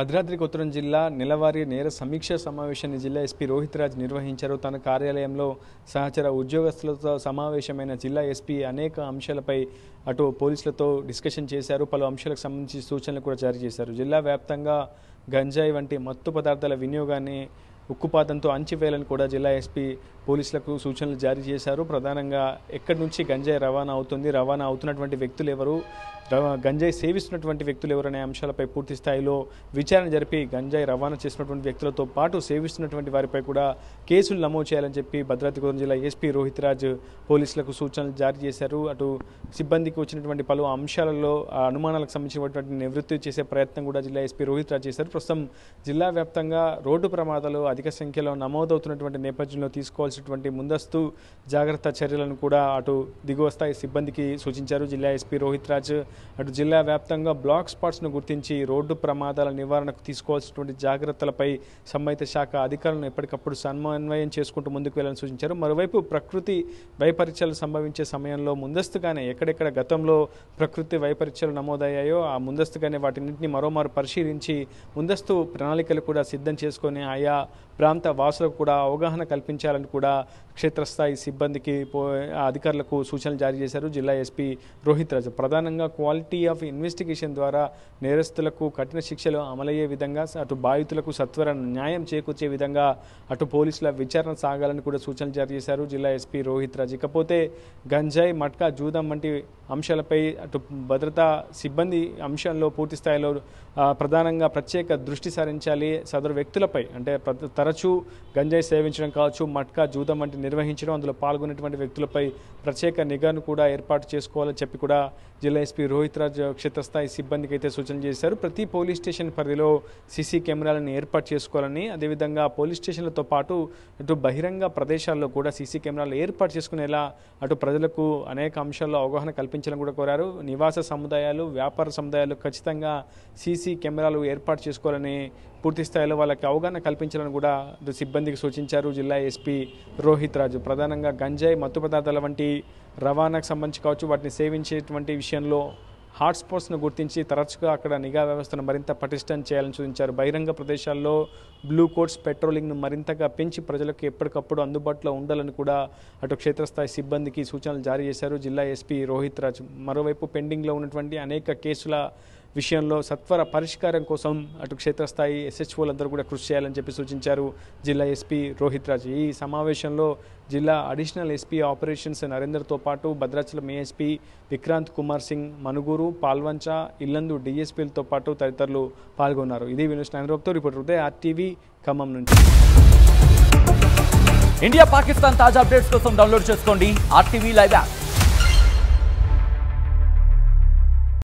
భద్రాద్రి కొత్తగూడెం జిల్లా నెలవారీ నేర సమీక్ష సమావేశాన్ని జిల్లా ఎస్పీ రోహిత్ రాజ్ నిర్వహించారు. తన కార్యాలయంలో సహచర ఉద్యోగస్తులతో సమావేశమైన జిల్లా ఎస్పీ అనేక అంశాలపై అటు పోలీసులతో డిస్కషన్ చేశారు. పలు అంశాలకు సంబంధించి సూచనలు కూడా జారీ చేశారు. జిల్లా వ్యాప్తంగా గంజాయి వంటి మత్తు పదార్థాల వినియోగాన్ని ఉక్కుపాతంతో అంచివేయాలని కూడా జిల్లా ఎస్పీ పోలీసులకు సూచనలు జారీ చేశారు. ప్రధానంగా ఎక్కడి నుంచి గంజాయి రవాణా అవుతుంది, రవాణా అవుతున్నటువంటి వ్యక్తులు ఎవరు, గంజాయి సేవిస్తున్నటువంటి వ్యక్తులు ఎవరనే అంశాలపై పూర్తి స్థాయిలో విచారణ జరిపి గంజాయి రవాణా చేసినటువంటి వ్యక్తులతో పాటు సేవిస్తున్నటువంటి వారిపై కూడా కేసులు నమోదు చేయాలని చెప్పి భద్రాద్రి కొత్తగూడెం జిల్లా ఎస్పీ రోహిత్ రాజ్ పోలీసులకు సూచనలు జారీ చేశారు. అటు సిబ్బందికి వచ్చినటువంటి పలు అంశాలలో అనుమానాలకు సంబంధించినటువంటి నివృత్తి చేసే ప్రయత్నం కూడా జిల్లా ఎస్పీ రోహిత్ రాజ్ చేశారు. ప్రస్తుతం జిల్లా వ్యాప్తంగా రోడ్డు ప్రమాదాలు అధిక సంఖ్యలో నమోదవుతున్నటువంటి నేపథ్యంలో తీసుకోవాల్సినటువంటి ముందస్తు జాగ్రత్త చర్యలను కూడా అటు దిగువ స్థాయి సిబ్బందికి సూచించారు జిల్లా ఎస్పీ రోహిత్ రాజ్. అటు జిల్లా వ్యాప్తంగా బ్లాక్ స్పాట్స్ను గుర్తించి రోడ్డు ప్రమాదాల నివారణకు తీసుకోవాల్సినటువంటి జాగ్రత్తలపై సంబంధిత శాఖ అధికారులను ఎప్పటికప్పుడు సమన్వయం చేసుకుంటూ ముందుకు వెళ్లాలని సూచించారు. మరోవైపు ప్రకృతి వైపరీత్యాలు సంభవించే సమయంలో ముందస్తుగానే ఎక్కడెక్కడ గతంలో ప్రకృతి వైపరీత్యాలు నమోదయ్యాయో ఆ ముందస్తుగానే వాటిన్నింటినీ మరోమారు పరిశీలించి ముందస్తు ప్రణాళికలు కూడా సిద్ధం చేసుకొని ఆయా ప్రాంత వాసులకు కూడా అవగాహన కల్పించాలని కూడా క్షేత్రస్థాయి సిబ్బందికి అధికారులకు సూచనలు జారీ చేశారు జిల్లా ఎస్పీ రోహిత్ రాజ్. ప్రధానంగా క్వాలిటీ ఆఫ్ ఇన్వెస్టిగేషన్ ద్వారా నేరస్తులకు కఠిన శిక్షలు అమలయ్యే విధంగా, అటు బాధితులకు సత్వర న్యాయం చేకూర్చే విధంగా అటు పోలీసుల విచారణ సాగాలని కూడా సూచనలు జారీ చేశారు జిల్లా ఎస్పీ రోహిత్ రాజ్. ఇకపోతే గంజాయి, మట్కా, జూదం వంటి అంశాలపై అటు భద్రతా సిబ్బంది అంశంలో పూర్తి స్థాయిలో ప్రధానంగా ప్రత్యేక దృష్టి సారించాలి. సదరు వ్యక్తులపై అంటే తరచూ గంజాయి సేవించడం కావచ్చు, మట్కా, జూదం వంటి నిర్వహించడం, అందులో పాల్గొనేటువంటి వ్యక్తులపై ప్రత్యేక నిఘాను కూడా ఏర్పాటు చేసుకోవాలని చెప్పి కూడా జిల్లా ఎస్పీ రోహిత్ రాజ్ క్షేత్రస్థాయి సిబ్బందికి అయితే సూచన చేశారు. ప్రతి పోలీస్ స్టేషన్ పరిధిలో సీసీ కెమెరాలను ఏర్పాటు చేసుకోవాలని, అదేవిధంగా పోలీస్ స్టేషన్లతో పాటు అటు బహిరంగ ప్రదేశాల్లో కూడా సీసీ కెమెరాలు ఏర్పాటు చేసుకునేలా అటు ప్రజలకు అనేక అంశాల్లో అవగాహన కల్పించాలని కూడా కోరారు. నివాస సముదాయాలు, వ్యాపార సముదాయాలు ఖచ్చితంగా సీసీ కెమెరాలు ఏర్పాటు చేసుకోవాలని, పూర్తి స్థాయిలో వాళ్ళకి అవగాహన కల్పించాలని కూడా సిబ్బందికి సూచించారు జిల్లా ఎస్పీ రోహిత్ రాజు. ప్రధానంగా గంజాయి, మత్తు పదార్థాల వంటి రవాణాకు సంబంధించి కావచ్చు, వాటిని సేవించేటువంటి విషయంలో హాట్స్పాట్స్ను గుర్తించి తరచుగా అక్కడ నిఘా వ్యవస్థను మరింత పటిష్టం చేయాలని సూచించారు. బహిరంగ ప్రదేశాల్లో బ్లూ కోట్స్ పెట్రోలింగ్ను మరింతగా పెంచి ప్రజలకు ఎప్పటికప్పుడు అందుబాటులో ఉండాలని కూడా అటు క్షేత్రస్థాయి సిబ్బందికి సూచనలు జారీ చేశారు జిల్లా ఎస్పీ రోహిత్ రాజ్. మరోవైపు పెండింగ్లో ఉన్నటువంటి అనేక కేసుల విషయంలో సత్వర పరిష్కారం కోసం అటు క్షేత్రస్థాయి ఎస్హెచ్ఓలందరూ కూడా కృషి చేయాలని చెప్పి సూచించారు జిల్లా ఎస్పీ రోహిత్ రాజ్. ఈ సమావేశంలో జిల్లా అడిషనల్ ఎస్పీ ఆపరేషన్స్ నరేందర్తో పాటు భద్రాచలం ఏఎస్పీ విక్రాంత్ కుమార్ సింగ్, మనుగూరు, పాల్వంచ, ఇల్లందు డిఎస్పీలతో పాటు తదితరులు పాల్గొన్నారు. ఇది వినూస్ నాయనరావుతో రిపోర్టర్ ఉదయ్, ఆర్టీవీ ఖమ్మం నుంచి. ఇండియా పాకిస్తాన్ తాజా అప్డేట్స్ కోసం డౌన్లోడ్ చేసుకోండి ఆర్టీవీ లైవ్ యాప్.